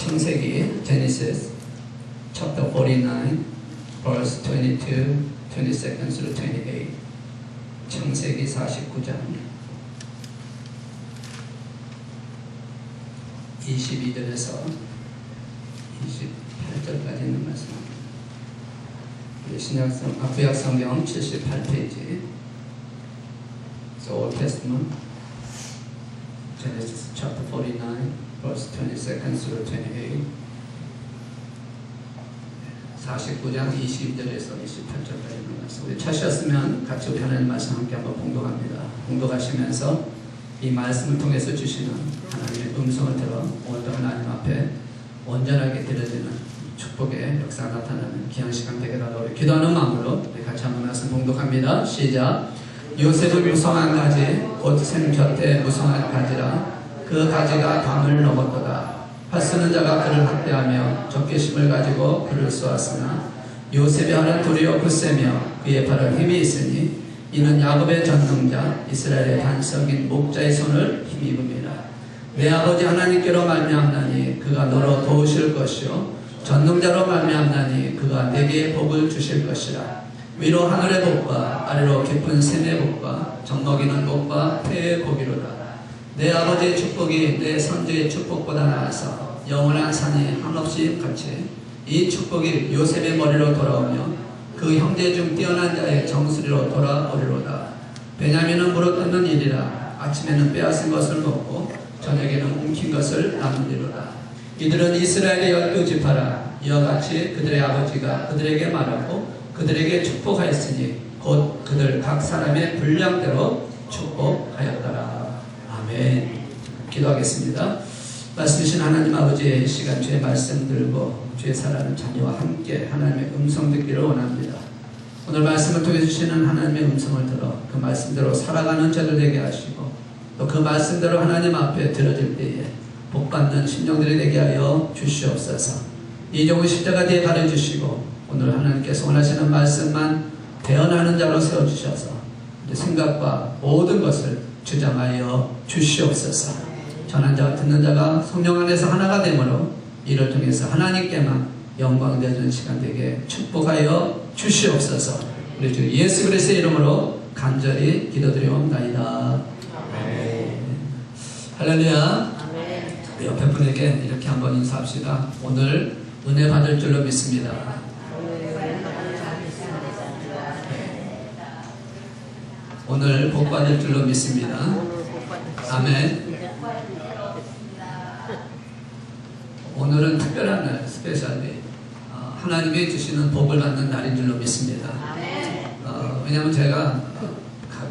창세기 Genesis chapter 49 verse 22, 22 through 28. 창세기 49장 22절에서 28절까지 있는 말씀입니다. 구약 성경 78페이지. So Old Testament, Genesis chapter 49, verse 22 through 28. 49장 22절에서 28절까지 있는 말씀. 우리 찾으셨으면 같이 우리 하나님 말씀 함께 한번 봉독합니다. 봉독하시면서 이 말씀을 통해서 주시는 하나님의 음성을 들어 오늘도 하나님 앞에 온전하게 드려지는 축복의 역사가 나타나는 귀한 시간 되게 달라고 우리 기도하는 마음으로 우리 같이 한번 말씀 봉독합니다. 시작. 요셉은 무성한 가지 곧 샘 곁에 무성한 가지라 그 가지가 담을 넘었도다. 핫쓰는 자가 그를 학대하며 적개심을 가지고 그를 쏘았으나 요셉이 하는 도리어 굳세며 그의 팔은 힘이 있으니 이는 야곱의 전능자 이스라엘의 반석인 목자의 손을 힘입음이라. 내 아버지 하나님께로 말미암나니 그가 너로 도우실 것이요 전능자로 말미암나니 그가 내게 복을 주실 것이라. 위로 하늘의 복과 아래로 깊은 샘의 복과 젖먹이는 복과 태의 복이로다. 내 아버지의 축복이 내 선조의 축복보다 나아서 영원한 산이 한없이 같이 이 축복이 요셉의 머리로 돌아오며 그 형제 중 뛰어난 자의 정수리로 돌아오리로다. 베냐민은 물어뜯는 일이라. 아침에는 빼앗은 것을 먹고 저녁에는 움킨 것을 나누리로다. 이들은 이스라엘의 12지파라. 이와 같이 그들의 아버지가 그들에게 말하고 그들에게 축복하였으니 곧 그들 각 사람의 분량대로 축복하였더라. 아멘. 기도하겠습니다. 말씀이신 하나님 아버지의 시간 주의 말씀 들고 주의 사랑하는 자녀와 함께 하나님의 음성 듣기를 원합니다. 오늘 말씀을 통해 주시는 하나님의 음성을 들어 그 말씀대로 살아가는 자들 되게 하시고 또 그 말씀대로 하나님 앞에 들어질 때에 복받는 심령들이 되게 하여 주시옵소서. 이종의 십자가 뒤에 가려주시고 오늘 하나님께서 원하시는 말씀만 대언하는 자로 세워주셔서 우리 생각과 모든 것을 주장하여 주시옵소서. 전한 자와 듣는 자가 성령 안에서 하나가 되므로 이를 통해서 하나님께만 영광 되는 시간 되게 축복하여 주시옵소서. 우리 주 예수 그리스도의 이름으로 간절히 기도드리옵나이다. 아멘. 할렐루야. 아멘. 우리 옆에 분에게 이렇게 한번 인사합시다. 오늘 은혜 받을 줄로 믿습니다. 오늘 복 받을 줄로 믿습니다. 아멘. 오늘은 특별한 날, 스페셜리 하나님이 주시는 복을 받는 날인 줄로 믿습니다. 왜냐하면 제가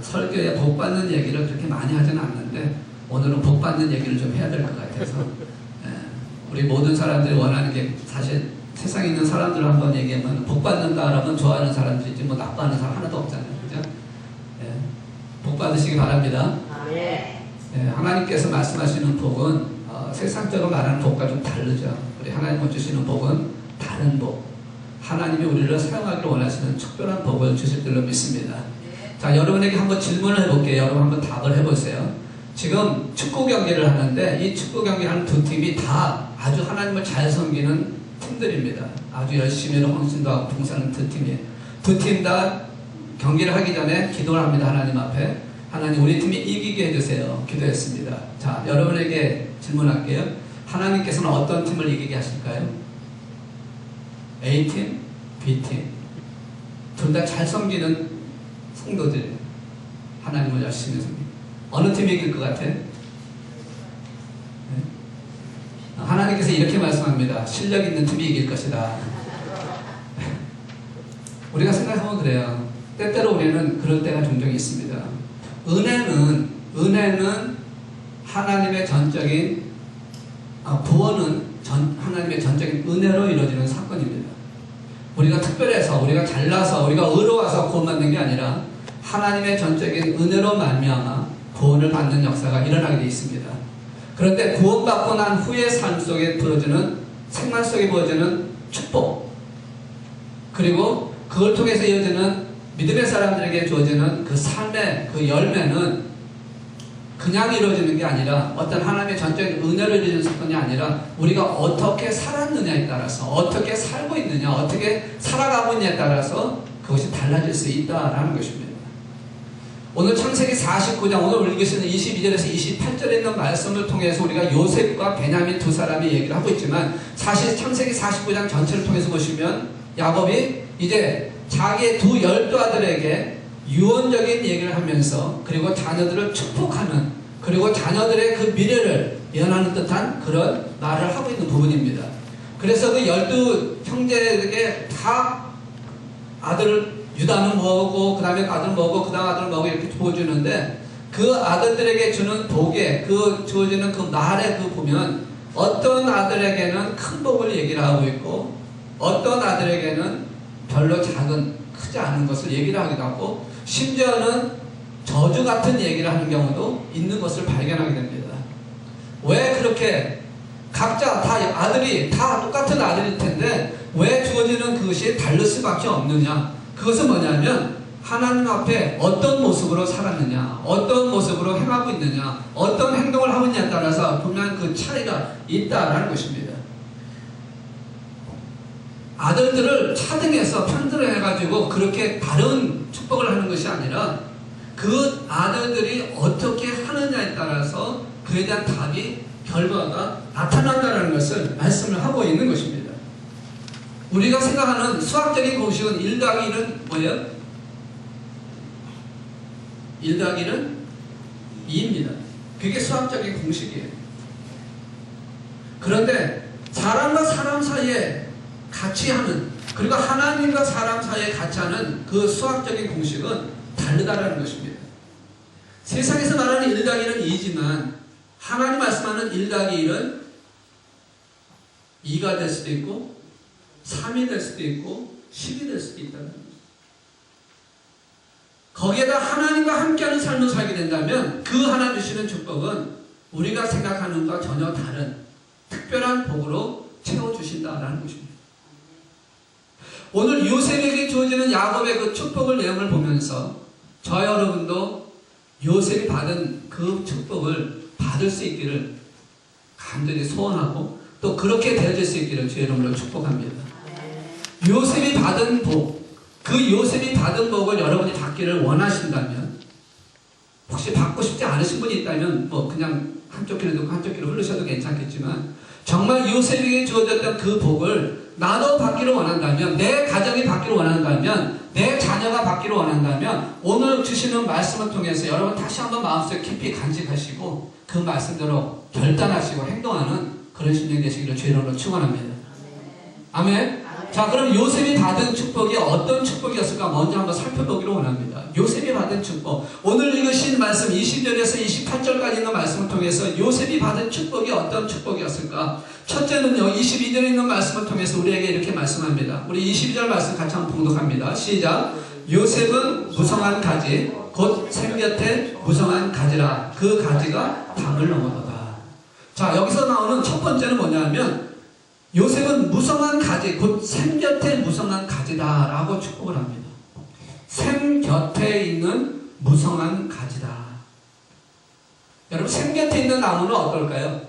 설교에 복 받는 얘기를 그렇게 많이 하지는 않는데 오늘은 복 받는 얘기를 좀 해야 될 것 같아서 우리 모든 사람들이 원하는 게 사실 세상에 있는 사람들을 한번 얘기하면 복 받는다 하면 좋아하는 사람들이지 뭐 나빠하는 사람 하나도 없잖아요. 그죠? 복 받으시기 바랍니다. 하나님께서 말씀하시는 복은 세상적으로 말하는 복과 좀 다르죠. 우리 하나님이 주시는 복은 다른 복. 하나님이 우리를 사용하기를 원하시는 특별한 복을 주실 줄로 믿습니다. 자, 여러분에게 한번 질문을 해볼게요. 여러분 한번 답을 해보세요. 지금 축구 경기를 하는데 이 축구 경기를 하는 두 팀이 다 아주 하나님을 잘 섬기는 팀들입니다. 아주 열심히 헌신도 하고 봉사하는 두 팀이에요. 두 팀 다 경기를 하기 전에 기도를 합니다. 하나님 앞에. 하나님 우리 팀이 이기게 해주세요. 기도했습니다. 자, 여러분에게 질문할게요. 하나님께서는 어떤 팀을 이기게 하실까요? A팀, B팀. 둘 다 잘 섬기는 성도들. 하나님을 열심히 섬기는. 어느 팀이 이길 것 같아? 하나님께서 이렇게 말씀합니다. 실력 있는 팀이 이길 것이다. 우리가 생각하면 그래요. 때때로 우리는 그럴 때가 종종 있습니다. 은혜는 하나님의 전적인 구원은 하나님의 전적인 은혜로 이루어지는 사건입니다. 우리가 특별해서 우리가 잘나서 우리가 의로워서 구원받는 게 아니라 하나님의 전적인 은혜로 말미암아 구원을 받는 역사가 일어나게 되어 있습니다. 그런데 구원받고 난 후의 삶 속에 부어지는 생활 속에 부어지는 축복 그리고 그걸 통해서 이어지는 믿음의 사람들에게 주어지는 그 삶의 그 열매는 그 그냥 이루어지는 게 아니라 어떤 하나님의 전적인 은혜로 이루어지는 사건이 아니라 우리가 어떻게 살았느냐에 따라서 어떻게 살고 있느냐 어떻게 살아가고 있느냐에 따라서 그것이 달라질 수 있다라는 것입니다. 오늘 창세기 49장 오늘 읽으시는 22절에서 28절에 있는 말씀을 통해서 우리가 요셉과 베냐민 두 사람이 얘기를 하고 있지만 사실 창세기 49장 전체를 통해서 보시면 야곱이 이제 자기의 열두 아들에게 유언적인 얘기를 하면서 그리고 자녀들을 축복하는 그리고 자녀들의 그 미래를 예언하는 듯한 그런 말을 하고 있는 부분입니다. 그래서 그 12 형제에게 다 아들을 유다는 뭐고 그 다음에 아들 뭐고 그 다음 아들 뭐고 이렇게 보여주는데 그 아들들에게 주는 복에 그 주어지는 그 말에 그 보면 어떤 아들에게는 큰 복을 얘기를 하고 있고 어떤 아들에게는 별로 작은 크지 않은 것을 얘기를 하기도 하고 심지어는 저주 같은 얘기를 하는 경우도 있는 것을 발견하게 됩니다. 왜 그렇게 각자 다 아들이 다 똑같은 아들일 텐데 왜 주어지는 그것이 다를 수밖에 없느냐? 그것은 뭐냐면 하나님 앞에 어떤 모습으로 살았느냐, 어떤 모습으로 행하고 있느냐, 어떤 행동을 하고 있느냐에 따라서 분명히 그 차이가 있다라는 것입니다. 아들들을 차등해서 편들어 해가지고 그렇게 다른 축복을 하는 것이 아니라 그 아들들이 어떻게 하느냐에 따라서 그에 대한 답이 결과가 나타난다는 것을 말씀을 하고 있는 것입니다. 우리가 생각하는 수학적인 공식은 1 더하기 1은 뭐예요? 1 더하기 1은 2입니다. 그게 수학적인 공식이에요. 그런데 사람과 사람 사이에 같이 하는 그리고 하나님과 사람 사이에 같이 하는 그 수학적인 공식은 다르다라는 것입니다. 세상에서 말하는 1 더하기 1은 2지만 하나님 말씀하는 1 더하기 1은 2가 될 수도 있고 3이 될 수도 있고 10이 될 수도 있다는 거죠. 거기에다 하나님과 함께하는 삶을 살게 된다면 그 하나님 주시는 축복은 우리가 생각하는 것과 전혀 다른 특별한 복으로 채워주신다라는 것입니다. 오늘 요셉에게 주어지는 야곱의 그 축복을 내용을 보면서 저 여러분도 요셉이 받은 그 축복을 받을 수 있기를 간절히 소원하고 또 그렇게 되어질 수 있기를 주의 이름으로 축복합니다. 요셉이 받은 복, 그 요셉이 받은 복을 여러분이 받기를 원하신다면 혹시 받고 싶지 않으신 분이 있다면 뭐 그냥 한쪽 귀로 듣고 한쪽 귀로 흘르셔도 괜찮겠지만 정말 요셉에게 주어졌던 그 복을 나도 받기를 원한다면 내 가정이 받기를 원한다면 내 자녀가 받기를 원한다면 오늘 주시는 말씀을 통해서 여러분 다시 한번 마음속에 깊이 간직하시고 그 말씀대로 결단하시고 행동하는 그런 심령이 되시기를 주의 이름으로 축원합니다. 아멘. 자, 그럼 요셉이 받은 축복이 어떤 축복이었을까 먼저 한번 살펴보기를 원합니다. 요셉이 받은 축복. 오늘 읽으신 말씀 20절에서 28절까지 있는 말씀을 통해서 요셉이 받은 축복이 어떤 축복이었을까? 첫째는요, 22절에 있는 말씀을 통해서 우리에게 이렇게 말씀합니다. 우리 22절 말씀 같이 한번 봉독합니다. 시작. 요셉은 무성한 가지, 곧 샘 곁에 무성한 가지라. 그 가지가 담을 넘어도다. 자, 여기서 나오는 첫 번째는 뭐냐면 요셉은 무성한 가지, 곧 샘 곁에 무성한 가지다 라고 축복을 합니다. 샘 곁에 있는 무성한 가지다. 여러분, 샘 곁에 있는 나무는 어떨까요?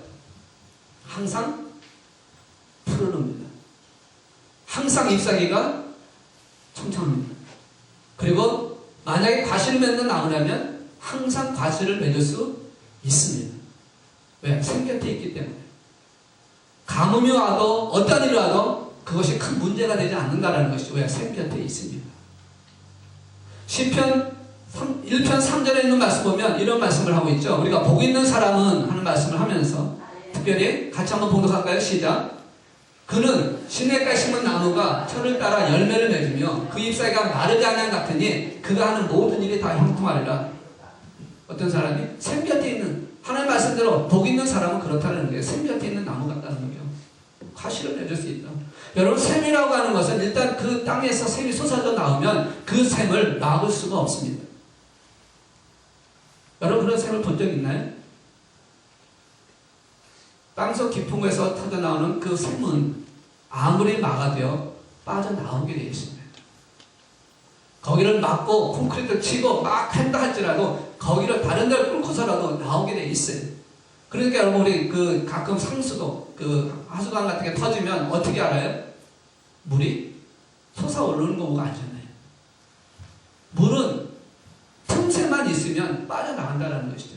항상 푸르릅니다. 항상 잎사귀가 청청합니다. 그리고 만약에 과실을 맺는 나무라면 항상 과실을 맺을 수 있습니다. 왜? 샘 곁에 있기 때문에. 가뭄이 와도 어떤 일이 와도 그것이 큰 문제가 되지 않는다는 것이 왜? 샘 곁에 있습니다. 시편 1편 3절에 있는 말씀 보면 이런 말씀을 하고 있죠. 우리가 복 있는 사람은 하는 말씀을 하면서 특별히 같이 한번 봉독할까요? 시작. 그는 시냇가에 심은 나무가 철을 따라 열매를 맺으며 그 잎사귀가 마르지 않는 같으니 그가 하는 모든 일이 다 형통하리라. 어떤 사람이? 샘 곁에 있는 하나님 말씀대로 복 있는 사람은 그렇다는 거예요. 샘 곁에 있는 나무 같다는 거예요. 과실을 맺을 수 있다. 여러분, 샘이라고 하는 것은 일단 그 땅에서 샘이 솟아져 나오면 그 샘을 막을 수가 없습니다. 여러분, 그런 샘을 본 적 있나요? 땅속 깊은 곳에서 터져나오는 그 샘은 아무리 막아도요 빠져나오게 되어 있습니다. 거기를 막고 콘크리트를 치고 막 한다 할지라도 거기를 다른 데를 뚫고 넣고서라도 나오게 돼 있어요. 그러니까 여러분 우리 그 가끔 상수도 그 하수관 같은 게 터지면 어떻게 알아요? 물이 솟아오르는 거가 아니잖아요. 물은 틈새만 있으면 빠져나간다는 것이죠.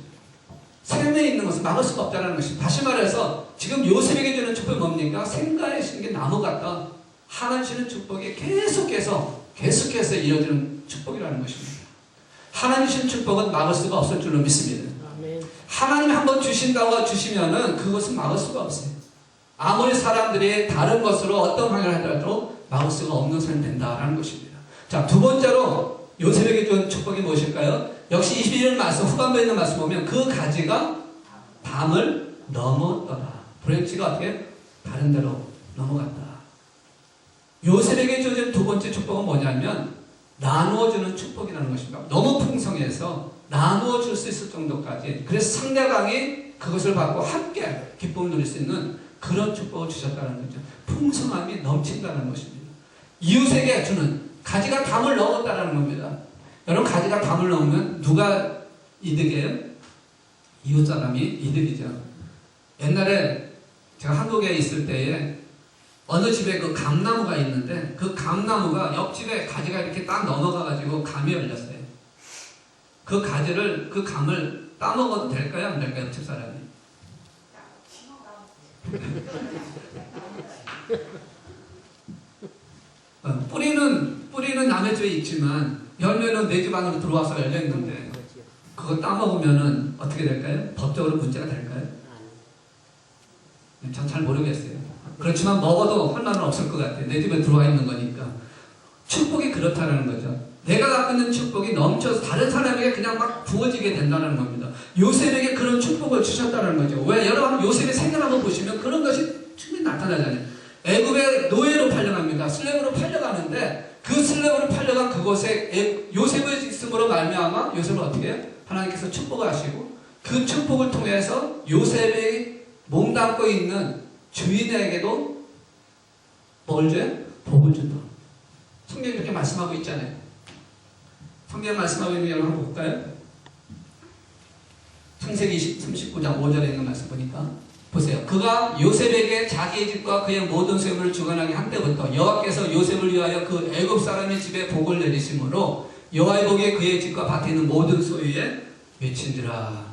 샘에 있는 것은 막을 수가 없다는 것입니다. 다시 말해서 지금 요셉에게 주는 축복이 뭡니까? 생가에 심은 게 나무 같다. 하나님 주시는 축복이 계속해서 이어지는 축복이라는 것입니다. 하나님 주신 축복은 막을 수가 없을 줄로 믿습니다. 하나님이 한번 주신다고 주시면은 그것은 막을 수가 없어요. 아무리 사람들이 다른 것으로 어떤 방향을 하더라도 막을 수가 없는 선이 된다라는 것입니다. 자, 두 번째로 요셉에게 준 축복이 무엇일까요? 역시 21년 말씀, 후반부에 있는 말씀 보면 그 가지가 담을 넘었더라. 브랜치가 어떻게? 다른 데로 넘어갔다. 요셉에게 주어진 두 번째 축복은 뭐냐면 나누어주는 축복이라는 것입니다. 너무 풍성해서 나누어 줄 수 있을 정도까지, 그래서 상대방이 그것을 받고 함께 기쁨을 누릴 수 있는 그런 축복을 주셨다는 거죠. 풍성함이 넘친다는 것입니다. 이웃에게 주는 가지가 담을 넘었다는 겁니다. 여러분, 가지가 담을 넘으면 누가 이득이에요? 이웃 사람이 이득이죠. 옛날에 제가 한국에 있을 때에 어느 집에 그 감나무가 있는데 그 감나무가 옆집에 가지가 이렇게 딱 넘어가가지고 감이 열렸어요. 그 가지를, 그 감을 따먹어도 될까요? 안 될까요? 옆집 사람이. 뿌리는 남의 집에 있지만 열매는 내 집 안으로 들어와서 열려있는데 그거 따먹으면은 어떻게 될까요? 법적으로 문제가 될까요? 전 잘 모르겠어요. 그렇지만 먹어도 할 말은 없을 것 같아요. 내 집에 들어와 있는 거니까. 축복이 그렇다는 거죠. 내가 갖고 있는 축복이 넘쳐서 다른 사람에게 그냥 막 부어지게 된다는 겁니다. 요셉에게 그런 축복을 주셨다는 거죠. 왜? 여러분 요셉의 생애를 한번 보시면 그런 것이 충분히 나타나잖아요. 애굽에 노예로 팔려갑니다. 슬랩으로 팔려가는데 그 슬랩으로 팔려간 그곳에 요셉의 있음으로 말미암아 요셉을 어떻게 해요? 하나님께서 축복을 하시고 그 축복을 통해서 요셉이 몸담고 있는 주인에게도 뭘 줘요? 복을 준다. 성경이 이렇게 말씀하고 있잖아요. 성경 말씀하고 있는 거 여러분 한번 볼까요? 창세기 39장 5절에 있는 말씀 보니까 보세요. 그가 요셉에게 자기의 집과 그의 모든 소유물을 주관하게 한 때부터 여호와께서 요셉을 위하여 그 애굽 사람의 집에 복을 내리심으로 여호와의 복이 그의 집과 밭에 있는 모든 소유에 미친지라.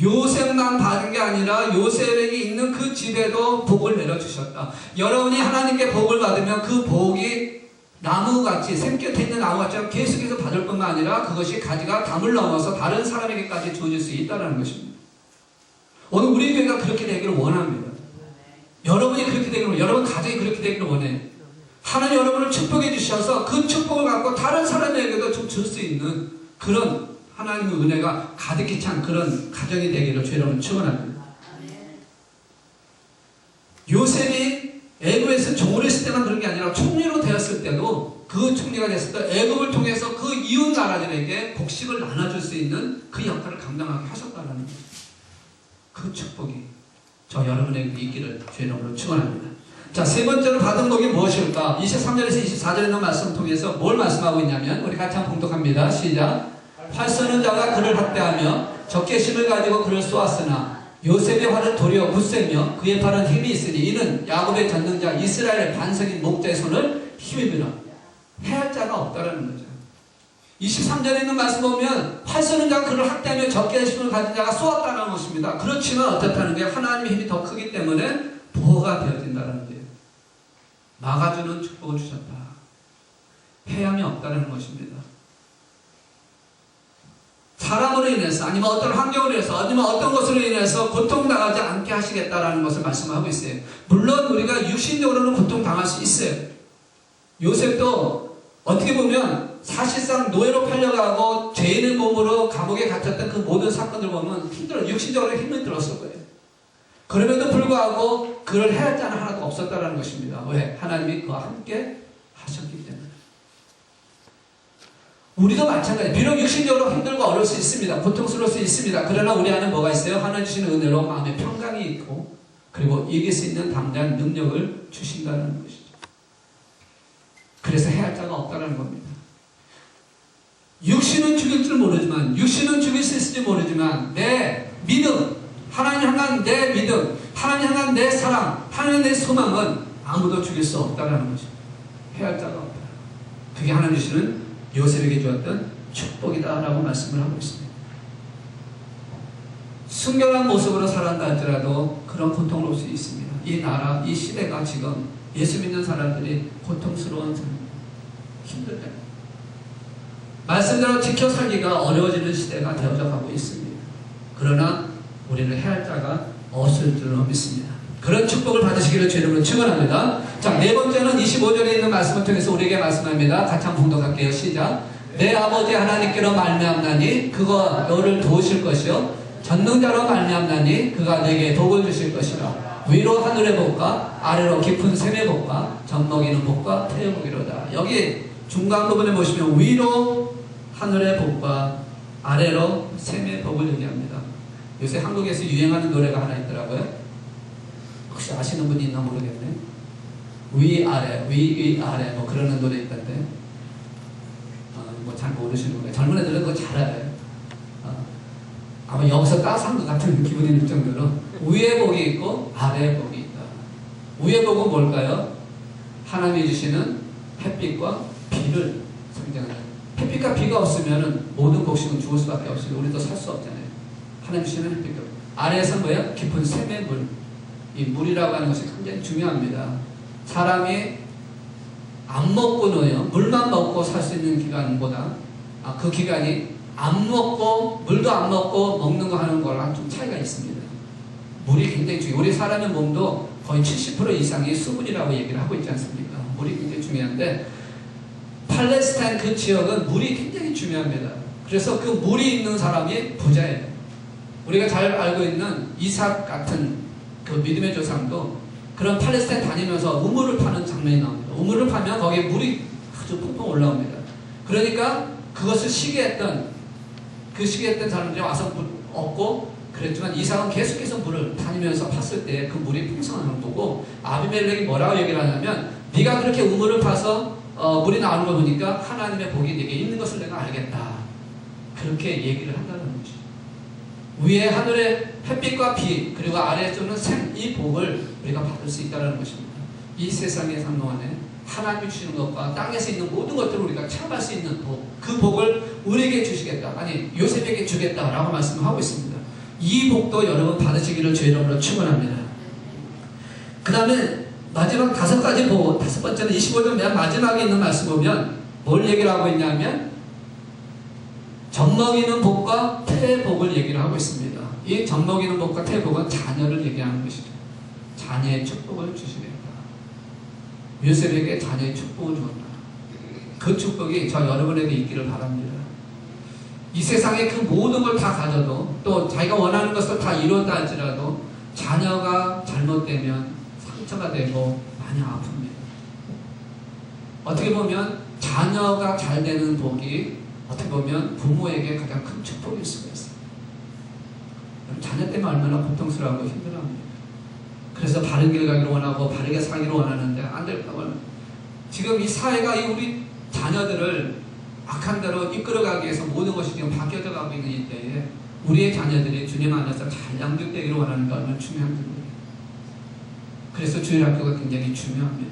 요셉만 받은 게 아니라 요셉에게 있는 그 집에도 복을 내려주셨다. 여러분이 하나님께 복을 받으면 그 복이 나무같이 샘곁에 있는 나무같이 계속해서 받을 뿐만 아니라 그것이 가지가 담을 넘어서 다른 사람에게까지 주어질 수 있다는 것입니다. 오늘 우리 교회가 그렇게 되기를 원합니다. 여러분이 그렇게 되기를, 여러분 가정이 그렇게 되기를 원해요. 하나님 여러분을 축복해 주셔서 그 축복을 갖고 다른 사람에게도 좀 줄 수 있는 그런 하나님의 은혜가 가득히 찬 그런 가정이 되기를 주 여러분 축원합니다. 요셉이 애굽에서 종으로 있을 때만 그런 게 아니라 총리로 되었을 때도 그 총리가 됐을 때 애굽을 통해서 그 이웃 나라들에게 곡식을 나눠줄 수 있는 그 역할을 감당하게 하셨다는 거예요. 그 축복이 저 여러분에게 있기를 주 이름으로 축원합니다. 자, 세 번째로 받은 복이 무엇일까? 23절에서 24절에 있는 말씀을 통해서 뭘 말씀하고 있냐면 우리 같이 한번 봉독합니다. 시작. 활 쏘는 자가 그를 학대하며 적개심을 가지고 그를 쏘았으나 요셉의 활은 도리어 굳세며 그의 팔은 힘이 있으니 이는 야곱의 전능자 이스라엘의 반석인 목자의 손을 힘입으라. 해할 자가 없다라는 거죠. 23절에 있는 말씀 보면 활 쏘는 자가 그를 학대하며 적개심을 가진 자가 쏘았다는 것입니다. 그렇지만 어떻다는 게 하나님의 힘이 더 크기 때문에 보호가 되어진다는 거예요. 막아주는 축복을 주셨다. 해함이 없다는 것입니다. 사람으로 인해서 아니면 어떤 환경으로 인해서 아니면 어떤 것으로 인해서 고통당하지 않게 하시겠다라는 것을 말씀하고 있어요. 물론 우리가 육신적으로는 고통당할 수 있어요. 요셉도 어떻게 보면 사실상 노예로 팔려가고 죄인의 몸으로 감옥에 갇혔던 그 모든 사건들 보면 힘들어, 육신적으로 힘이 들었을 거예요. 그럼에도 불구하고 그를 해할 자는 하나도 없었다는 것입니다. 왜? 하나님이 그와 함께 하셨기 때문에. 우리도 마찬가지예요. 비록 육신적으로 힘들고 어려울 수 있습니다. 고통스러울 수 있습니다. 그러나 우리 안에 뭐가 있어요? 하나님 주시는 은혜로 마음에 평강이 있고 그리고 이길 수 있는 담대한 능력을 주신다는 것이죠. 그래서 해할 자가 없다는 겁니다. 육신은 죽일 줄 모르지만, 육신은 죽일 수 있을지 모르지만, 내 믿음, 하나님 향한 내 믿음, 하나님 향한 내 사랑, 하나님 내 소망은 아무도 죽일 수 없다라는 거죠. 해할 자가 없다. 그게 하나님 주시는 요셉에게 주었던 축복이다라고 말씀을 하고 있습니다. 순결한 모습으로 살았다 할지라도 그런 고통을 올 수 있습니다. 이 나라, 이 시대가 지금 예수 믿는 사람들이 고통스러운 힘들 때 말씀대로 지켜 살기가 어려워지는 시대가 되어져 가고 있습니다. 그러나 우리는 해할 자가 없을 줄로 믿습니다. 그런 축복을 받으시기를 주 이름으로 축원합니다. 자, 네 번째는 25절에 있는 말씀을 통해서 우리에게 말씀합니다. 같이 한번 봉독할게요. 시작. 내 아버지 하나님께로 말미암나니 그가 너를 도우실 것이요 전능자로 말미암나니 그가 내게 복을 주실 것이라. 위로 하늘의 복과 아래로 깊은 샘의 복과 젖먹이는 복과 태의 복이로다. 여기 중간 부분에 보시면 위로 하늘의 복과 아래로 샘의 복을 얘기합니다. 요새 한국에서 유행하는 노래가 하나 있더라고요. 혹시 아시는 분이 있나 모르겠네. 위아래 위아래 뭐 그러는 노래 있던데 뭐 잘 모르시는 거예요. 젊은 애들은 그거 잘 알아요. 아마 여기서 따스한 것 같은 기분이 들 정도로 위에 복이 있고 아래에 복이 있다. 위에 복은 뭘까요? 하나님이 주시는 햇빛과 비를 상징하는. 햇빛과 비가 없으면 모든 곡식은 죽을 수밖에 없어요. 우리도 살 수 없잖아요. 하나님 주시는 햇빛과 아래에서 뭐예요? 깊은 샘의 물. 이 물이라고 하는 것이 굉장히 중요합니다. 사람이 안 먹고는요, 물만 먹고 살 수 있는 기간보다 그 기간이 안 먹고 물도 안 먹고 먹는 거 하는 거랑 좀 차이가 있습니다. 물이 굉장히 중요해요. 우리 사람의 몸도 거의 70% 이상이 수분이라고 얘기를 하고 있지 않습니까? 물이 굉장히 중요한데 팔레스타인 그 지역은 물이 굉장히 중요합니다. 그래서 그 물이 있는 사람이 부자예요. 우리가 잘 알고 있는 이삭 같은 그 믿음의 조상도 그런 팔레스타인 다니면서 우물을 파는 장면이 나옵니다. 우물을 파면 거기에 물이 아주 펑펑 올라옵니다. 그러니까 그것을 시기했던 사람들이 와서 물 얻고 그랬지만 이삭은 계속해서 물을 다니면서 팠을 때 그 물이 풍성한 걸 보고 아비멜렉이 뭐라고 얘기를 하냐면 네가 그렇게 우물을 파서 물이 나오는 걸 보니까 하나님의 복이 네게 있는 것을 내가 알겠다. 그렇게 얘기를 한다는 거죠. 위에 하늘의 햇빛과 비 그리고 아래에 쏘는 샘, 이 복을 우리가 받을 수 있다는 것입니다. 이 세상의 삶 동안에 하나님이 주시는 것과 땅에서 있는 모든 것들을 우리가 체험할 수 있는 복, 그 복을 우리에게 주시겠다. 아니 요셉에게 주겠다라고 말씀을 하고 있습니다. 이 복도 여러분 받으시기를 주의 이름으로 축원합니다. 그 다음에 마지막 다섯 번째는 25절 맨 마지막에 있는 말씀 보면 뭘 얘기를 하고 있냐면 젖먹이는 복과 태의 복을 얘기를 하고 있습니다. 이 젖먹이는 복과 태의 복은 자녀를 얘기하는 것이죠. 자녀의 축복을 주시겠다. 요셉에게 자녀의 축복을 주었다. 그 축복이 저 여러분에게 있기를 바랍니다. 이 세상에 그 모든 걸 다 가져도 또 자기가 원하는 것을 다 이뤘다 할지라도 자녀가 잘못되면 상처가 되고 많이 아픕니다. 어떻게 보면 자녀가 잘 되는 복이 어떻게 보면 부모에게 가장 큰 축복일 수가 있어요. 자녀 때문에 얼마나 고통스러워하고 힘들어합니다. 그래서 바른 길 가기를 원하고 바르게 살기를 원하는데 안 될까봐 지금 이 사회가 우리 자녀들을 악한 대로 이끌어가기 위해서 모든 것이 지금 바뀌어져 가고 있는 이때에 우리의 자녀들이 주님 안에서 잘 양육되기를 원하는 게 얼마나 중요한 일입니다. 그래서 주일학교가 굉장히 중요합니다.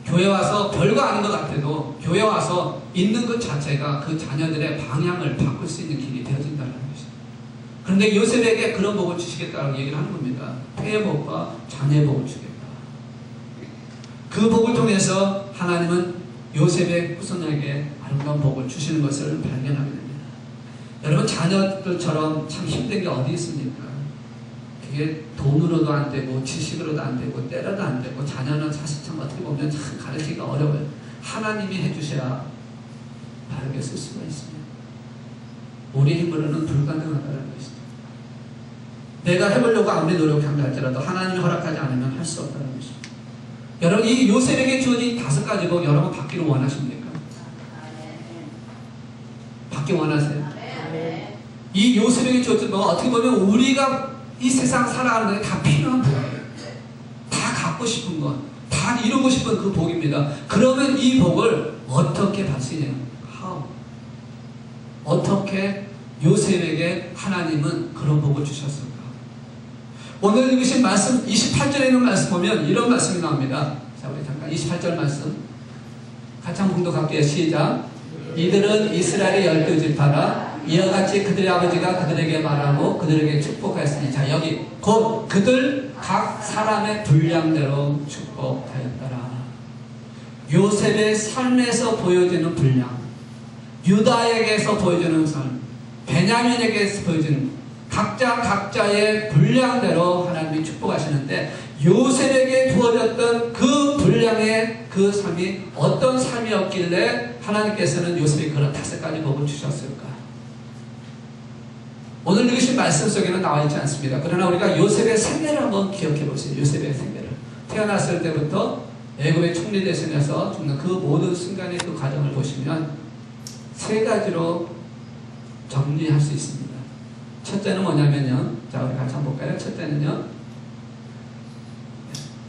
교회 와서 별거 아닌 것 같아도 교회 와서 있는 것 자체가 그 자녀들의 방향을 바꿀 수 있는 길이 되어진다는 것입니다. 그런데 요셉에게 그런 복을 주시겠다고 얘기를 하는 겁니다. 태의 복과 자녀의 복을 주겠다. 그 복을 통해서 하나님은 요셉의 후손에게 아름다운 복을 주시는 것을 발견하게 됩니다. 여러분 자녀들처럼 참 힘든 게 어디 있습니까? 그게 돈으로도 안 되고 지식으로도 안 되고 때려도 안 되고 자녀는 사실 참 어떻게 보면 참 가르치기가 어려워요. 하나님이 해주셔야 바르게 쓸 수가 있습니다. 우리 힘으로는 불가능하다는 것이죠. 내가 해보려고 아무리 노력한다 할지라도 하나님이 허락하지 않으면 할 수 없다는 것이죠. 여러분 이 요셉에게 주어진 5가지 복 여러분 받기를 원하십니까? 받기 원하세요? 이 요셉에게 주어진 복은 어떻게 보면 우리가 이 세상 살아가는 데 다 필요한 복이에요. 다 갖고 싶은 것, 다 이루고 싶은 그 복입니다. 그러면 이 복을 어떻게 받으냐? How? 어떻게 요셉에게 하나님은 그런 복을 주셨을까? 오늘 읽으신 말씀 28절에 있는 말씀 보면 이런 말씀이 나옵니다. 자, 우리 잠깐 28절 말씀 같이 한번 봉독할게요. 시작. 이들은 이스라엘의 12지파라 이와 같이 그들의 아버지가 그들에게 말하고 그들에게 축복하였으니, 자, 여기 곧 그들 각 사람의 분량대로 축복하였더라. 요셉의 삶에서 보여지는 분량, 유다에게서 보여주는 삶, 베냐민에게서 보여주는 각자의 분량대로 하나님이 축복하시는데, 요셉에게 부어졌던 그 분량의 그 삶이 어떤 삶이었길래 하나님께서는 요셉이 그런 5가지 복을 주셨을까? 오늘 읽으신 말씀 속에는 나와 있지 않습니다. 그러나 우리가 요셉의 생애를 한번 기억해 보세요. 요셉의 생애를. 태어났을 때부터 애굽의 총리 대신해서 죽는 그 모든 순간의 그 과정을 보시면 3가지로 정리할 수 있습니다. 첫째는 뭐냐면요. 자, 우리 같이 한번 볼까요? 첫째는요,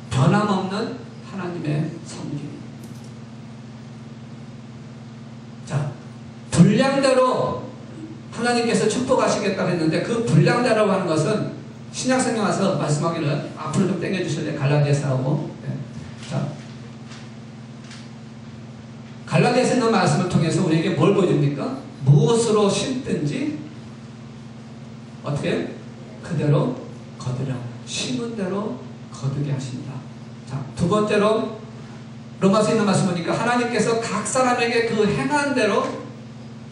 변함없는 하나님의 섬김. 자, 분량대로 하나님께서 축복하시겠다고 했는데, 그 분량대로 하는 것은 신약성경 와서 말씀하기를, 앞으로 좀 당겨주실래요? 갈라디아서하고. 네. 자, 갈라디아서 있는 말씀을 통해서 우리에게 뭘 보여줍니까? 무엇으로 심든지 어떻게? 그대로 거두라. 심은 대로 거두게 하신다. 자, 두 번째로 로마서 있는 말씀 보니까 하나님께서 각 사람에게 그 행한 대로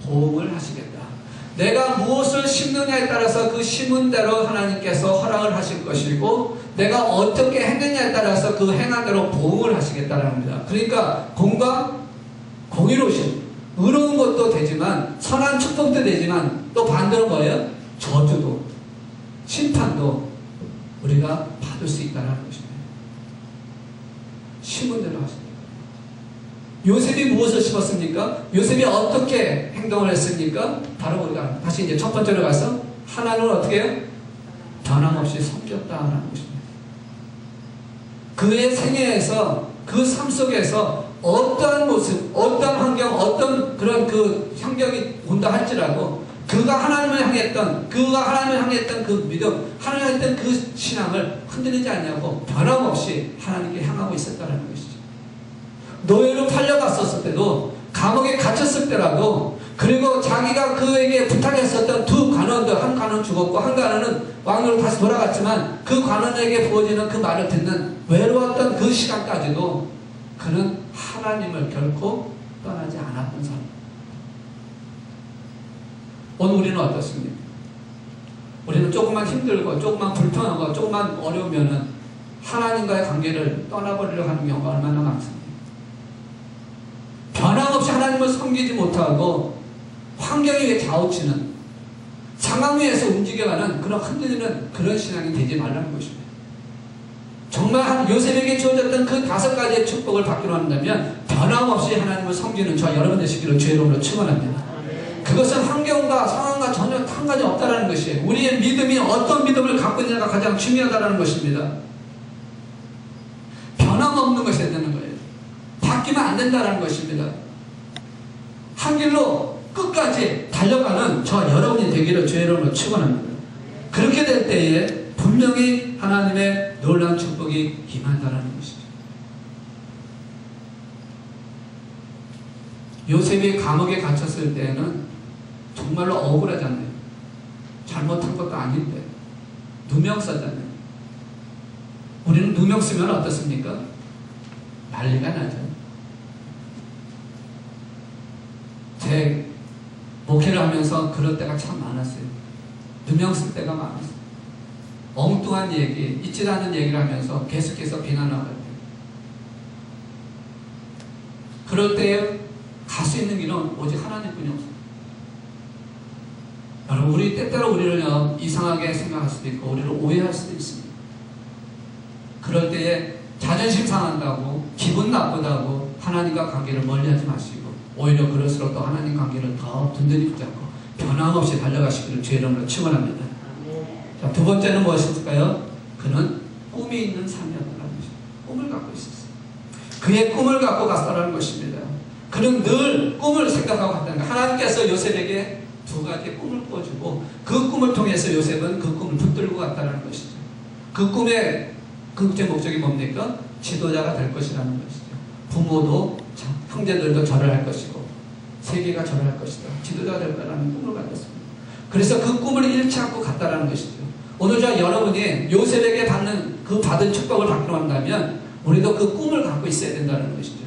보응을 하시겠다. 내가 무엇을 심느냐에 따라서 그 심은 대로 하나님께서 허락을 하실 것이고, 내가 어떻게 했느냐에 따라서 그 행한 대로 보응을 하시겠다는 겁니다. 그러니까 공과 공의로우신, 의로운 것도 되지만, 선한 축복도 되지만, 또 반대로 뭐예요? 저주도, 심판도 우리가 받을 수 있다는 것입니다. 심은 대로 하십니다. 요셉이 무엇을 심었습니까? 요셉이 어떻게 행동을 했습니까? 바로 우리가 다시 이제 첫 번째로 가서 하나님을 어떻게 해요? 변함없이 섬겼다는 것입니다. 그의 생애에서, 그 삶 속에서 어떠한 모습, 어떠한 환경, 어떤 그런 그 환경이 온다 할지라도 그가 하나님을 향했던 그 믿음, 하나님을 향했던 그 신앙을 흔들리지 않냐고 변함없이 하나님께 향하고 있었다는 것이죠. 노예로 팔려갔었을 때도, 감옥에 갇혔을 때라도, 그리고 자기가 그에게 부탁했었던 2 관원들, 한 관원 죽었고 한 관원은 왕으로 다시 돌아갔지만, 그 관원에게 부어지는 그 말을 듣는 외로웠던 그 시간까지도 그는 하나님을 결코 떠나지 않았던 사람. 오늘 우리는 어떻습니까? 우리는 조금만 힘들고 조금만 불편하고 조금만 어려우면은 하나님과의 관계를 떠나버리려고 하는 경우가 얼마나 많습니까? 변함없이 하나님을 섬기지 못하고 환경에 의해 좌우치는, 상황 위에서 움직여가는 그런 흔들리는 그런 신앙이 되지 말라는 것입니다. 정말 요셉에게 주어졌던 그 5가지의 축복을 받기로 한다면 변함없이 하나님을 섬기는 저와 여러분 되시기를 주의 이름으로 축원합니다. 그것은 환경과 상황과 전혀 상관이 없다는 것이에요. 우리의 믿음이 어떤 믿음을 갖고 있느냐가 가장 중요하다는 것입니다. 변함없는 것이 되는 거예요. 바뀌면 안 된다는 것입니다. 한 길로 끝까지 달려가는 저 여러분이 되기를 주의 이름으로 축원합니다. 그렇게 될 때에 분명히 하나님의 놀라운 축복이 임한다는 것이죠. 요셉이 감옥에 갇혔을 때에는 정말로 억울하잖아요. 잘못한 것도 아닌데 누명 썼잖아요. 우리는 누명 쓰면 어떻습니까? 난리가 나죠. 제 목회를 하면서 그럴 때가 참 많았어요. 누명 쓸 때가 많았어요. 엉뚱한 얘기, 있지도 않은 얘기를 하면서 계속해서 비난하고 있대요. 그럴 때에 갈 수 있는 길은 오직 하나님뿐이 없어요. 여러분, 우리 때때로 우리를 이상하게 생각할 수도 있고 우리를 오해할 수도 있습니다. 그럴 때에 자존심 상한다고, 기분 나쁘다고 하나님과 관계를 멀리하지 마시고, 오히려 그럴수록 또 하나님 관계를 더 든든히 붙잡고 변함없이 달려가시기를 주의 이름으로 축원합니다. 자, 두 번째는 무엇일까요? 그는 꿈이 있는 삶이었다는 것입니다. 꿈을 갖고 있었어요. 그의 꿈을 갖고 갔다는 것입니다. 그는 늘 꿈을 생각하고 갔다는 것. 하나님께서 요셉에게 두 가지 꿈을 꾸어주고 그 꿈을 통해서 요셉은 그 꿈을 붙들고 갔다는 것이죠. 그 꿈의 극적 목적이 뭡니까? 지도자가 될 것이라는 것이죠. 부모도 형제들도 절을 할 것이고 세계가 절을 할 것이다. 지도자가 될 거라는 꿈을 가졌습니다. 그래서 그 꿈을 잃지 않고 갔다라는 것이죠. 오늘 저 여러분이 요셉에게 받은 축복을 받기로 한다면 우리도 그 꿈을 갖고 있어야 된다는 것이죠.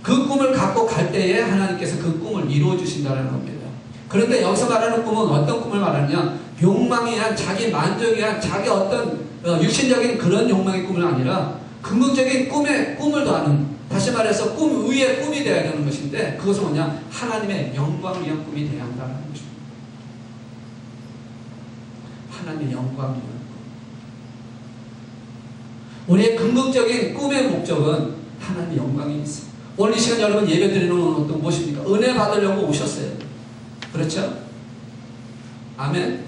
그 꿈을 갖고 갈 때에 하나님께서 그 꿈을 이루어 주신다는 겁니다. 그런데 여기서 말하는 꿈은 어떤 꿈을 말하느냐? 욕망이 한 자기 만족이 한 자기 어떤 육신적인 그런 욕망의 꿈은 아니라 긍정적인 꿈을 더하는, 다시 말해서 꿈 위에 꿈이 되어야 되는 것인데 그것은 뭐냐? 하나님의 영광을 위한 꿈이 되어야 한다는 것입니다. 하나님의 영광을 위한 꿈. 우리의 긍정적인 꿈의 목적은 하나님의 영광이 있어요. 오늘 이 시간 여러분 예배 드리는 것도 무엇입니까? 은혜 받으려고 오셨어요. 그렇죠? 아멘?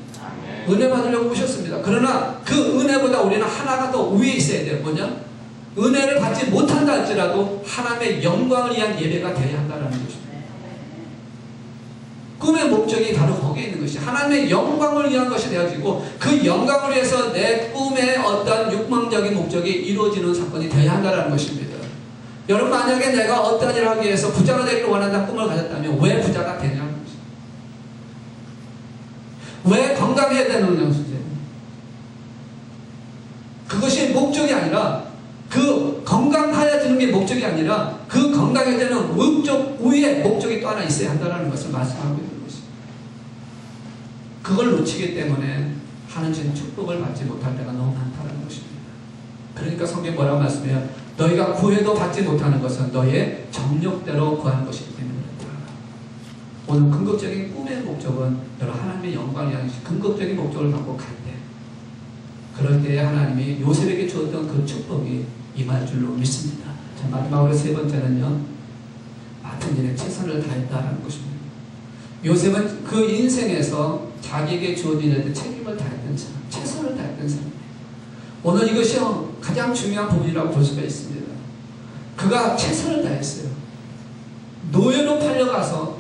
은혜 받으려고 오셨습니다. 그러나 그 은혜보다 우리는 하나가 더 위에 있어야 돼요. 뭐냐? 은혜를 받지 못한다 할지라도 하나님의 영광을 위한 예배가 되어야 한다는 것입니다. 꿈의 목적이 바로 거기에 있는 것이 하나님의 영광을 위한 것이 되어지고 그 영광을 위해서 내 꿈의 어떤 욕망적인 목적이 이루어지는 사건이 되어야 한다는 것입니다. 여러분 만약에 내가 어떤 일을 하기 위해서 부자가 되기를 원한다는 꿈을 가졌다면 왜 부자가 되냐는 것입니다. 왜 건강해야 되는 것이죠. 그것이 목적이 아니라 그 건강하여지는 게 목적이 아니라 그 건강해지는 위에 목적이 또 하나 있어야 한다는 것을 말씀하고 있는 것입니다. 그걸 놓치기 때문에 하나님의 축복을 받지 못할 때가 너무 많다는 것입니다. 그러니까 성경 뭐라고 말씀해요? 너희가 구해도 받지 못하는 것은 너희의 정욕대로 구하는 것이기 때문에 그렇다. 오늘 긍정적인 꿈의 목적은 여러분 하나님의 영광이 아니라 긍정적인 목적을 갖고 갈 때, 그럴 때에 하나님이 요셉에게 주었던 그 축복이 임할 줄로 믿습니다. 자, 마지막으로 세 번째는요, 맡은 일에 최선을 다했다라는 것입니다. 요셉은 그 인생에서 자기에게 주어진 일에 책임을 다했던 사람, 최선을 다했던 사람이에요. 오늘 이것이 가장 중요한 부분이라고 볼 수가 있습니다. 그가 최선을 다했어요. 노예로 팔려가서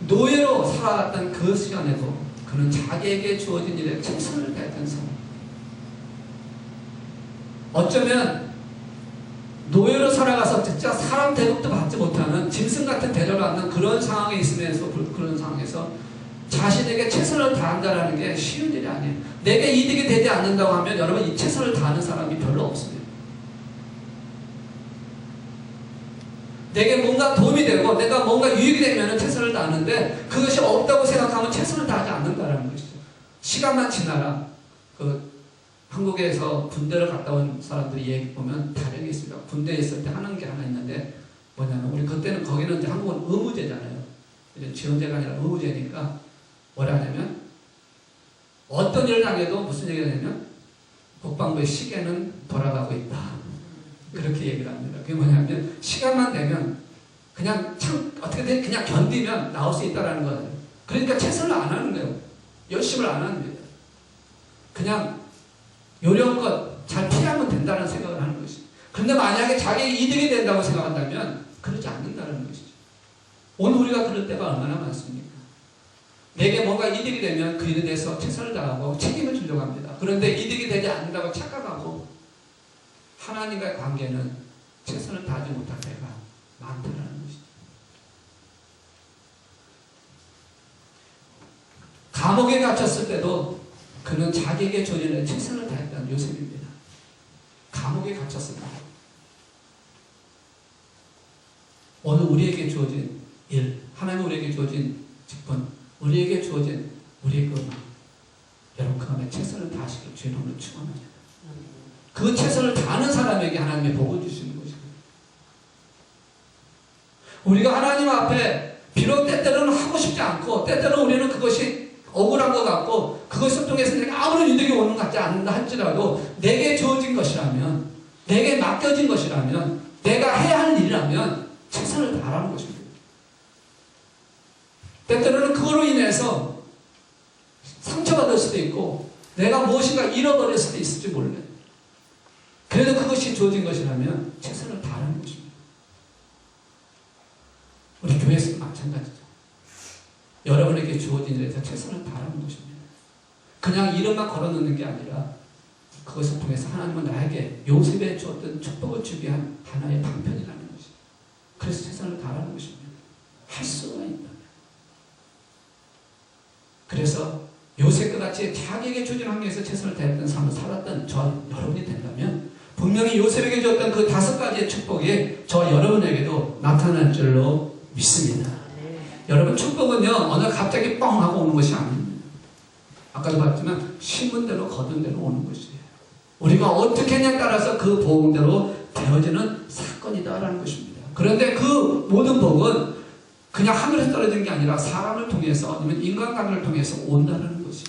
노예로 살아갔던 그 시간에도 그는 자기에게 주어진 일에 최선을 다했던 사람. 어쩌면 노예로 살아가서 진짜 사람 대접도 받지 못하는 짐승 같은 대접을 받는 그런 상황에 있으면서 그런 상황에서 자신에게 최선을 다한다는 게 쉬운 일이 아니에요. 내게 이득이 되지 않는다고 하면 여러분 이 최선을 다하는 사람이 별로 없습니다. 내게 뭔가 도움이 되고 내가 뭔가 유익이 되면 최선을 다하는데 그것이 없다고 생각하면 최선을 다하지 않는다는 것이죠. 시간만 지나라. 한국에서 군대를 갔다 온 사람들이 얘기 보면 다른 게 있습니다. 군대에 있을 때 하는 게 하나 있는데 뭐냐면 우리 그때는 거기는 이제 한국은 의무제잖아요. 이제 지원제가 아니라 의무제니까 뭐라 하냐면 어떤 일을 당해도 무슨 얘기가 되냐면 국방부의 시계는 돌아가고 있다. 그렇게 얘기를 합니다. 그게 뭐냐면 시간만 되면 그냥 어떻게든 그냥 견디면 나올 수 있다는 거예요. 그러니까 최선을 안 하는 거예요. 열심을 안 하는 거예요. 그냥 요령껏 잘 피하면 된다는 생각을 하는 것이죠. 그런데 만약에 자기 이득이 된다고 생각한다면 그러지 않는다는 것이죠. 오늘 우리가 그럴 때가 얼마나 많습니까? 내게 뭔가 이득이 되면 그 일에 대해서 최선을 다하고 책임을 지려고 합니다. 그런데 이득이 되지 않는다고 착각하고 하나님과의 관계는 최선을 다하지 못할 때가 많다는 것이죠. 감옥에 갇혔을 때도 그는 자기에게 주어진 최선을 다했던 요셉입니다. 감옥에 갇혔습니다. 오늘 우리에게 주어진 일, 하나님 우리에게 주어진 직분, 우리에게 주어진 우리의 그 여러분 그 안에 최선을 다하시길 주의 이름으로 축원합니다. 그 최선을 다하는 사람에게 하나님의 복을 주시는 것입니다. 우리가 하나님 앞에 비록 때때로는 하고 싶지 않고 때때로는 우리는 그것이 억울한 것 같고 그것을 통해서 내가 아무런 이득이 오는 것 같지 않는다 할지라도 내게 주어진 것이라면 내게 맡겨진 것이라면 내가 해야 할 일이라면 최선을 다하라는 것입니다. 때때로는 그거로 인해서 상처받을 수도 있고 내가 무엇인가 잃어버릴 수도 있을지 몰라요. 그래도 그것이 주어진 것이라면 최선을 다하는 것입니다. 우리 교회에서도 마찬가지죠. 여러분에게 주어진 일에서 최선을 다하는 것입니다. 그냥 이름만 걸어놓는 게 아니라 그것을 통해서 하나님은 나에게 요셉에 주었던 축복을 주기 위한 하나의 방편이라는 것입니다. 그래서 최선을 다하는 것입니다. 할 수가 있다. 그래서 요셉과 같이 자기에게 주어진 환경에서 최선을 다했던 삶을 살았던 저 여러분이 된다면 분명히 요셉에게 주었던 그 5가지의 축복이 저 여러분에게도 나타날 줄로 믿습니다. 여러분, 축복은요 어느 갑자기 뻥 하고 오는 것이 아닙니다. 아까도 봤지만 심은 대로 거둔 대로 오는 것이에요. 우리가 어떻게 했냐에 따라서 그 복음대로 되어지는 사건이다라는 것입니다. 그런데 그 모든 복은 그냥 하늘에서 떨어지는 게 아니라 사람을 통해서 아니면 인간관계를 통해서 온다는 것이에요.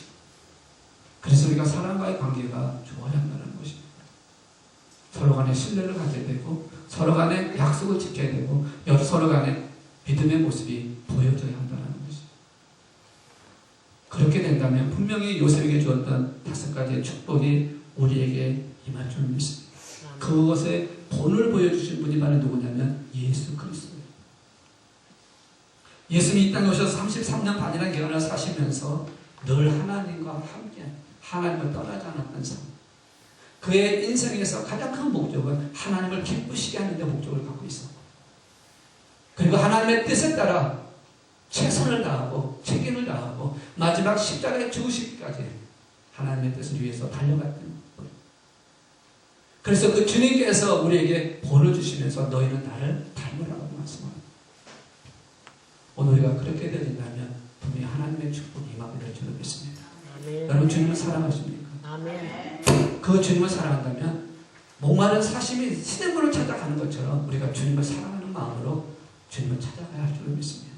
그래서 우리가 사람과의 관계가 좋아야 한다는 것입니다. 서로 간에 신뢰를 가져야 되고 서로 간에 약속을 지켜야 되고 서로 간에 믿음의 모습이 보여져야 한다는 것이죠. 그렇게 된다면 분명히 요셉에게 주었던 5가지의 축복이 우리에게 임할 줄 믿습니다. 그것의 본을 보여주신 분이 바로 누구냐면 예수 그리스도예요. 예수님이 이 땅에 오셔서 33년 반이라는 기간을 사시면서 늘 하나님과 함께 하나님을 떠나지 않았던 삶. 그의 인생에서 가장 큰 목적은 하나님을 기쁘시게 하는 데 목적을 갖고 있었고, 그리고 하나님의 뜻에 따라 최선을 다하고 책임을 다하고 마지막 십자가에 죽으시기까지 하나님의 뜻을 위해서 달려갔던 거예요. 그래서 그 주님께서 우리에게 본을 주시면서 너희는 나를 닮으라고 말씀합니다. 오늘 우리가 그렇게 되어진다면 분명히 하나님의 축복이 임하게 될 줄로 믿습니다. 여러분, 주님을 사랑하십니까? 아멘. 그 주님을 사랑한다면 목마른 사심이 시냇물을 찾아가는 것처럼 우리가 주님을 사랑하는 마음으로 주님을 찾아가야 할 줄로 믿습니다.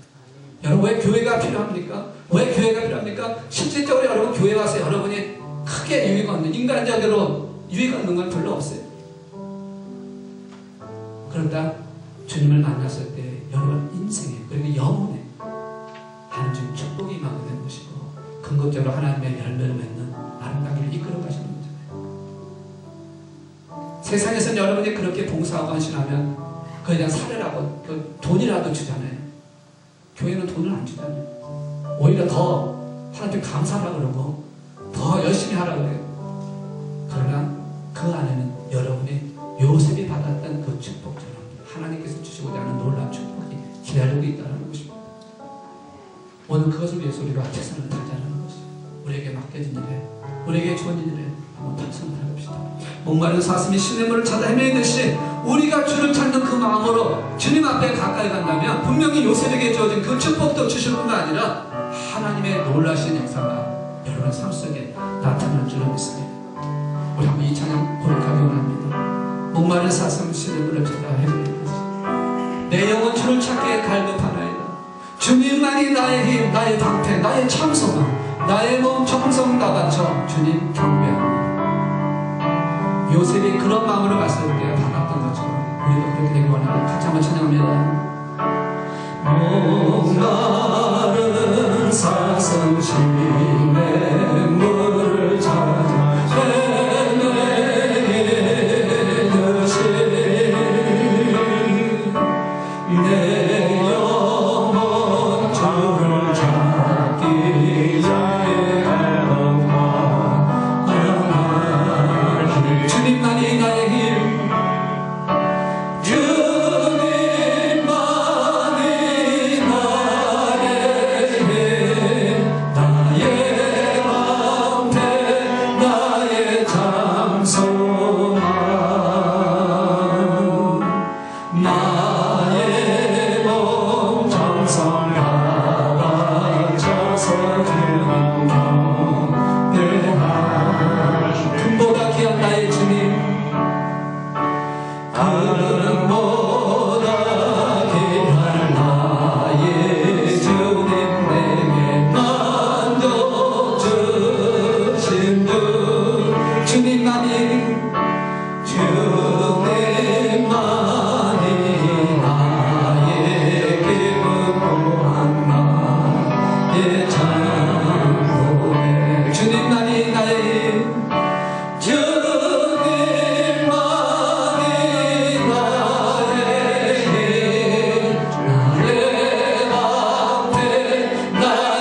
여러분, 왜 교회가 필요합니까? 왜 교회가 필요합니까? 실질적으로 여러분 교회 와서 여러분이 크게 유익 얻는, 인간적으로 유익 얻는 건 별로 없어요. 그러다 주님을 만났을 때 여러분 인생에 그리고 영혼에 하나님 축복이 임하게 되는 것이고 궁극적으로 하나님의 열매를 맺는 아름다운 길을 이끌어 가시는 거잖아요. 세상에서는 여러분이 그렇게 봉사하고 헌신하면 그에 대한 사례라고 돈이라도 주잖아요. 교회는 돈을 안 주잖아요. 오히려 더 하나님께 감사하라고 그러고 더 열심히 하라고 그래요. 그러나 그 안에는 여러분이 요셉이 받았던 그 축복처럼 하나님께서 주시고자 하는 놀라운 축복이 기다리고 있다는 것입니다. 오늘 그것을 위해서 우리가 최선을 다하자는 것이죠. 우리에게 맡겨진 일에, 우리에게 주어진 일에 한번 최선을 다합시다. 목마른 사슴이 시냇물을 찾아 헤매듯이 우리가 주를 찾는 그 마음으로 주님 앞에 가까이 간다면 분명히 요셉에게 주어진 그 축복도 주실 뿐만 아니라 하나님의 놀라신 역사가 여러분 삶 속에 나타날 줄로 믿습니다. 우리 한번 이 찬양 고백하기 원합니다. 목마른 사슴 시냇물을 찾아 헤매듯이 내 영혼 주를 찾기에 갈급하나이다. 주님만이 나의 힘, 나의 방패, 나의 참소망, 나의 몸 정성 다 바쳐 주님 경배합니다. 요셉이 그런 마음으로 말씀을 받았던 것처럼 우리도 그렇게 되기 원합니다. 같이 한번 찬양합니다. 목마른 사슴 시냇물을 찾아 헤매듯이 내 영혼 주를 찾기 주님만이 나의 힘, 주님만이 나의 힘, 나의 방패, 나의 참소망, 나의 몸 정성 다 바쳐서 주님 경배하리. 금보다 귀한 나의 주님, 금보다 귀한 나의 주님, 내게 만족 주신 주 주님만이 나의 기쁨 또한 나의 찬송에 주님만이 나의 나의 방패, 나의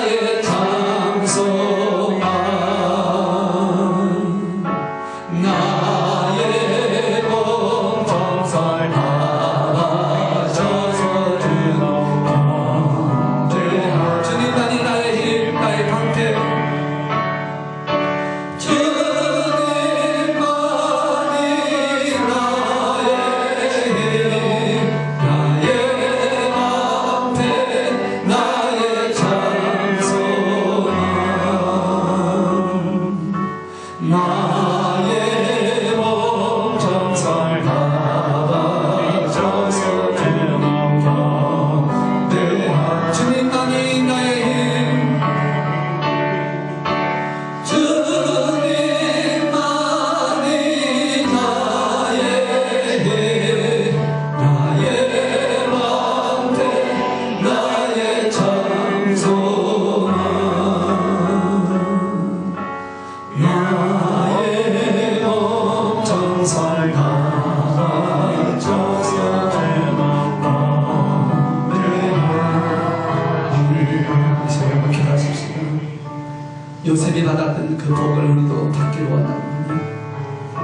요셉이 받았던 그 복을 우리도 받기를 원합니다.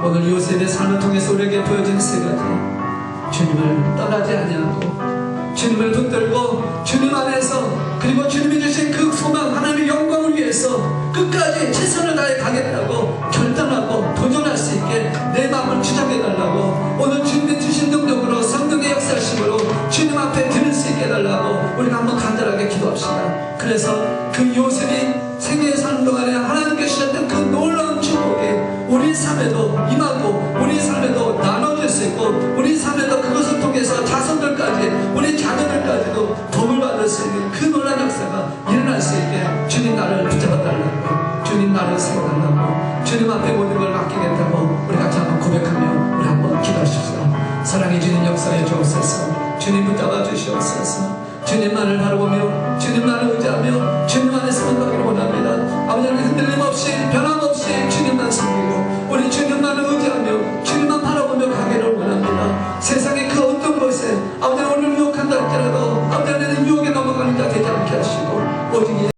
오늘 요셉의 삶을 통해서 우리에게 보여준 세 가지, 주님을 떠나지 아니하고 주님을 붙들고 주님 안에서, 그리고 주님이 주신 그 소망, 하나님의 영광을 위해서 끝까지 최선을 다해 가겠다고 결단하고 도전할 수 있게 내 마음을 주장해달라고, 오늘 주님이 주신 능력으로, 성령의 역사심으로 주님 앞에 드릴 수 있게 해달라고 우리가 한번 간절하게 기도합시다. 그래서 그 요셉이 생애에 사는 동안에 하나님께 주셨던 그 놀라운 축복이 우리 삶에도 임하고 우리 삶에도 나눠질 수 있고, 우리 삶에도 그것을 통해서 자손들까지, 우리 자녀들까지도 도움을 받을 수 있는 그 놀라운 역사가 일어날 수 있게 주님 나를 붙잡아달라고, 주님 나를 세워달라고, 주님 앞에 모든 걸 맡기겠다고 우리 같이 한번 고백하며 우리 한번 기도하십시오. 사랑해 주님 역사에 주옵소서. 주님 붙잡아 주시옵소서. 주님만을 바라보며 주님만을 의지하며 주님 안에 서는 가기를 원합니다. 아버지, 흔들림 없이